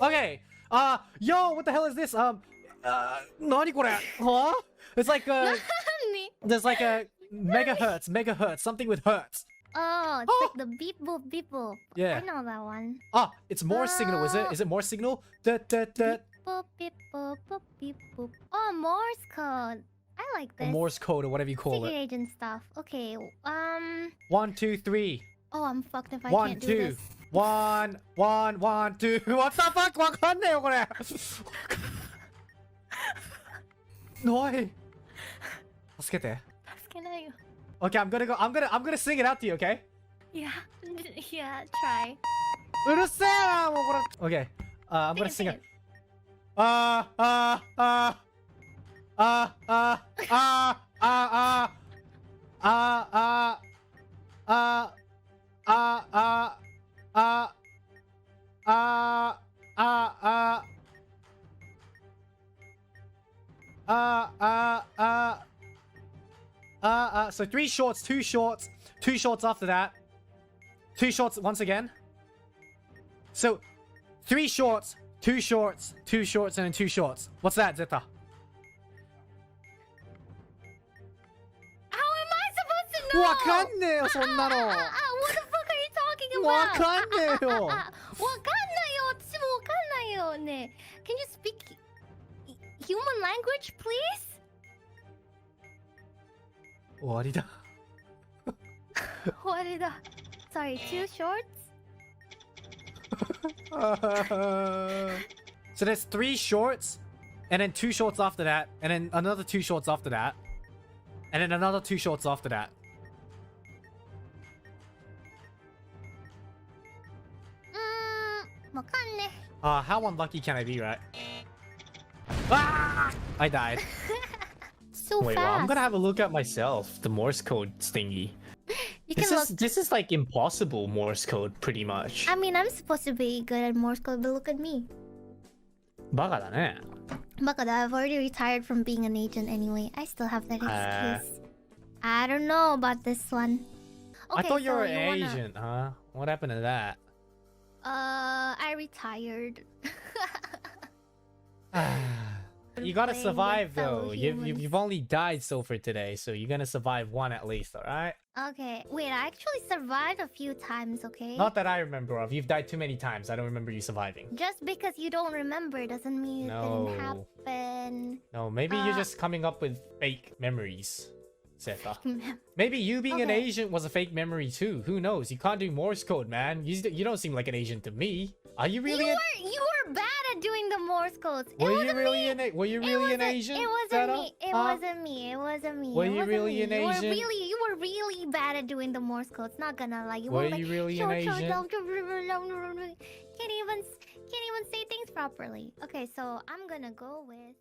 Okay. Yo, what the hell is this? Nani kore? Huh? It's like there's like a megahertz, something with hertz. Oh, it's like the beep boop beep boop. Yeah. I know that one. Ah, it's Morse signal, is it? Is it Morse signal? Beep boop beep boop boop beep boop. Oh, Morse code. I like Or this. Morse code or whatever you call Secret it. agent stuff. Okay. 1, 2, 3. Oh, I'm fucked if I 1, can't do 2. this. 1, 1, 1, 2. What the fuck? わかんねえよこれ。おい。助けて。助けないよ。Okay, I'm gonna sing it out to you, okay? Yeah. Yeah, try. うるせえなもうこれ。Okay. I'm gonna sing it. Ah ah ah ah ah ah ah ah ah ah ah ah ah ah so 3 shorts, 2 shorts, 2 shorts after that. 2 shorts once again. So 3 shorts, 2 shorts, 2 shorts, and then 2 shorts. What's that, Zeta? How am I supposed to know? わかんねえよ、そんなの。What the fuck are you talking about? わかんねえよ。わかんないよ。私もわかんないよね。Can you speak human language, please? 終わりだ。終わりだ。Sorry, 2 shorts? So there's 3 shorts, and then 2 shorts after that, and then another 2 shorts after that, and then another 2 shorts after that. How unlucky can I be, right? Ah! I died. So Wait, fast. well, I'm gonna have a look at myself, the Morse code stingy. You can look. This is like impossible Morse code, pretty much. I mean, I'm supposed to be good at Morse code, but look at me. Baka da ne. Baka, I've already retired from being an agent anyway. I still have that excuse. I don't know about this one. Okay, I thought you so were an agent, huh? What happened to that? I retired. You gotta Playing survive with fellow though. humans. You've only died so far today, so you're gonna survive 1 at least, alright? Okay, wait, I actually survived a few times, okay? Not that I remember of. You've died too many times. I don't remember you surviving. Just because you don't remember doesn't mean it didn't happen. No, maybe you're just coming up with fake memories, Zeta. Maybe you being an agent was a fake memory too. Who knows? You can't do Morse code, man. You don't seem like an agent to me. Are you really? You were bad at doing the Morse codes. Were you really an agent? It wasn't me. It wasn't me. It wasn't me. Were you really an agent? You were really bad at doing the Morse codes. Not gonna lie. Were you really an agent? Can't even say things properly. Okay, so I'm gonna go with.